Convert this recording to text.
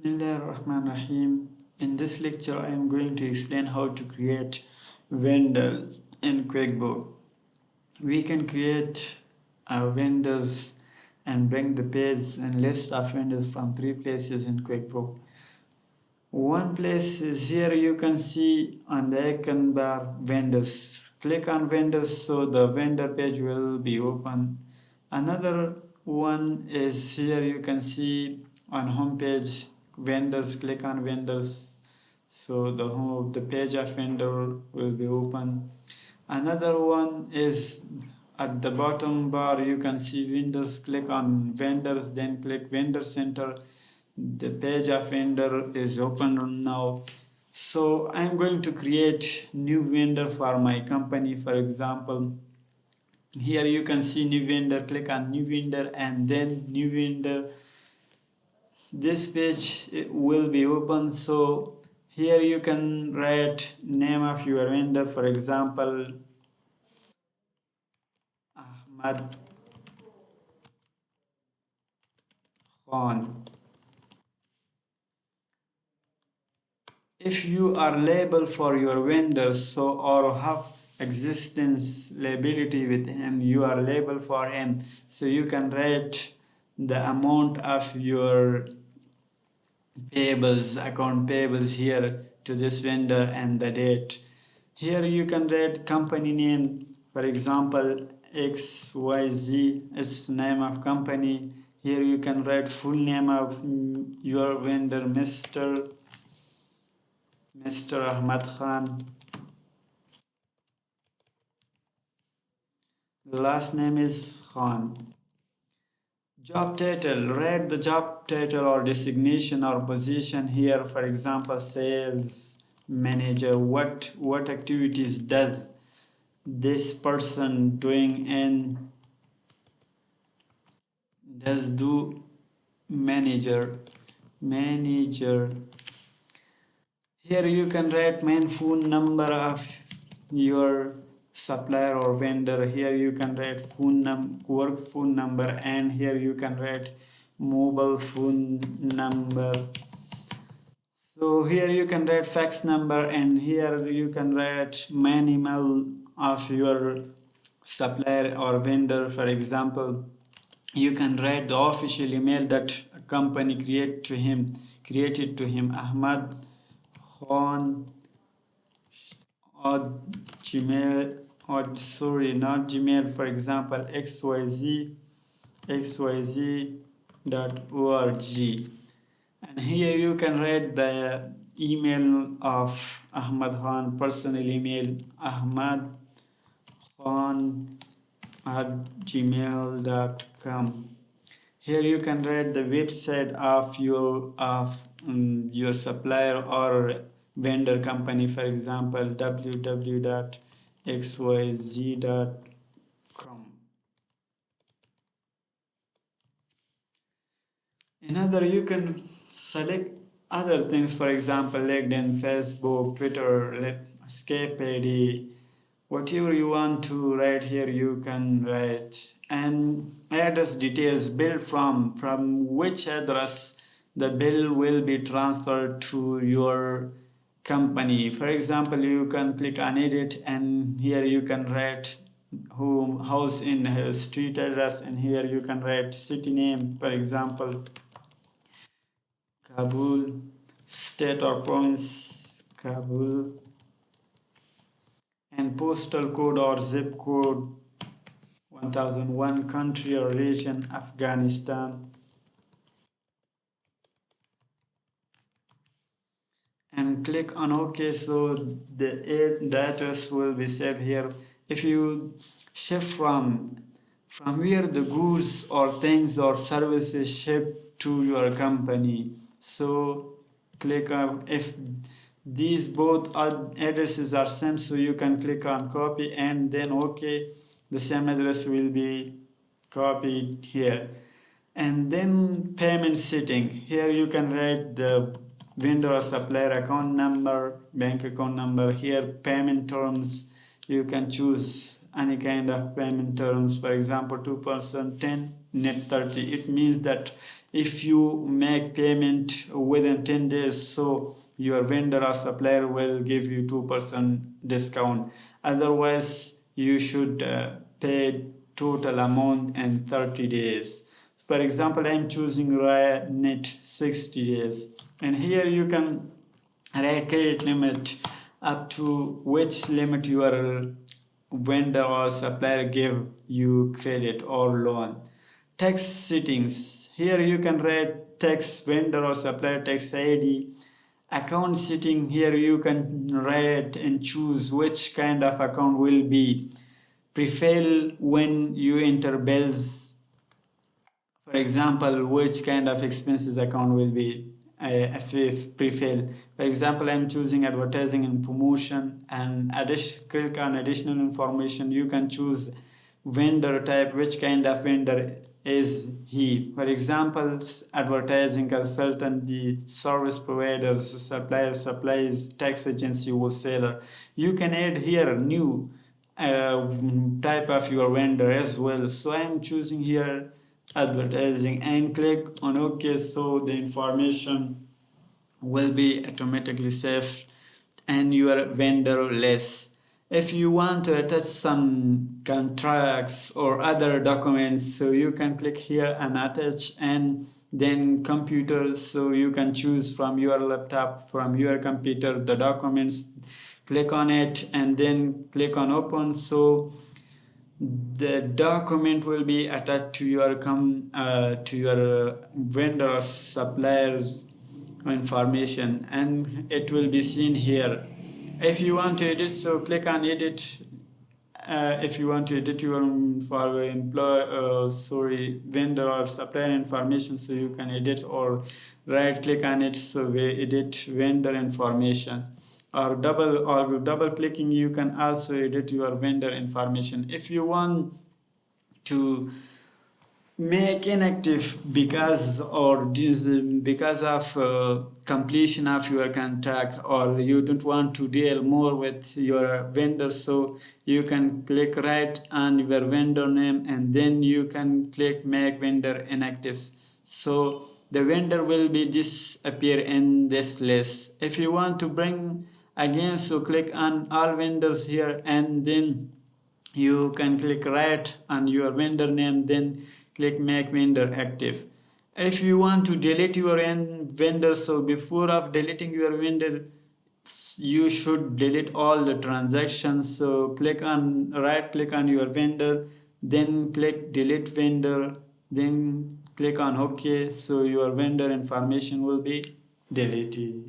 Bismillahirrahmanirrahim. In this lecture, I am going to explain how to create vendors in QuickBooks. We can create vendors and bring the page and list of vendors from three places in QuickBooks. One place is here, you can see on the icon bar vendors. Click on vendors so the vendor page will be open. Another one is here, you can see on home page vendors. Click on vendors so the page of vendor will be open. Another one is at the bottom bar, you can see vendors. Click on vendors, then click vendor center. The page of vendor is open now. So I'm going to create new vendor for my company. For example, here you can see new vendor. Click on new vendor and then new vendor. This page will be open. So here you can write name of your vendor. For example, Ahmad Khan. If you are liable for your vendors or have existence liability with him, you are liable for him, so you can write the amount of your account payables here to this vendor and the date. Here you can write company name, for example XYZ, it's name of company. Here you can write full name of your vendor, Mr. Ahmad Khan. The last name is Khan. Job title. Write the job title or designation or position here. For example, sales manager. What activities does this person doing and does do manager. Here you can write main phone number of your supplier or vendor. Here you can write work phone number, and here you can write mobile phone number. So here you can write fax number, and here you can write main email of your supplier or vendor. For example, you can write the official email that a company created to him, Ahmad Khan or Gmail, or sorry, not Gmail, for example, xyz.org. And here you can write the email of Ahmad Khan, personal email, Ahmad Khan at gmail.com. Here you can write the website of your supplier or vendor company, for example www.xyz.com. Another, you can select other things, for example LinkedIn, Facebook, Twitter, Skype ID, whatever you want to write here you can write. And address details, bill from which address the bill will be transferred to your company. For example, you can click on edit, and here you can write house in street address, and here you can write city name, for example Kabul, state or province Kabul, and postal code or zip code 1001, country or region Afghanistan, and click on OK. So the address will be saved here. If you shift from where the goods or things or services shipped to your company, so click on, if these both addresses are same, so you can click on copy and then OK. The same address will be copied here. And then payment setting, here you can write the vendor or supplier account number, bank account number. Here payment terms, you can choose any kind of payment terms, for example 2% 10 net 30. It means that if you make payment within 10 days, so your vendor or supplier will give you 2% discount. Otherwise, you should pay total amount in 30 days. For example, I'm choosing net 60 days. And here you can write credit limit up to which limit your vendor or supplier give you credit or loan. Tax settings. Here you can write tax vendor or supplier tax ID. Account setting. Here you can write and choose which kind of account will be prevail when you enter bills. For example, which kind of expenses account will be if prevail. For example, I'm choosing advertising and promotion, and click on additional information. You can choose vendor type, which kind of vendor is he. For example, advertising consultant, the service providers, suppliers, supplies, tax agency, wholesaler. You can add here new type of your vendor as well. So I'm choosing here advertising and click on OK. So the information will be automatically saved and your vendor list. If you want to attach some contracts or other documents, so you can click here and attach, and then computer, so you can choose from your laptop, from your computer, the documents, click on it and then click on open. So the document will be attached to your vendor suppliers information, and it will be seen here. If you want to edit, so click on edit. If you want to edit your for vendor or supplier information, so you can edit, or right click on it, so we edit vendor information, or double clicking you can also edit your vendor information. If you want to make inactive because of completion of your contract, or you don't want to deal more with your vendor, so you can click right on your vendor name and then you can click make vendor inactive, so the vendor will be disappear in this list. If you want to bring again, so click on all vendors here and then you can click right on your vendor name, then click make vendor active. If you want to delete your vendor, so before of deleting your vendor, you should delete all the transactions. So right click on your vendor, then click delete vendor, then click on OK. So your vendor information will be deleted.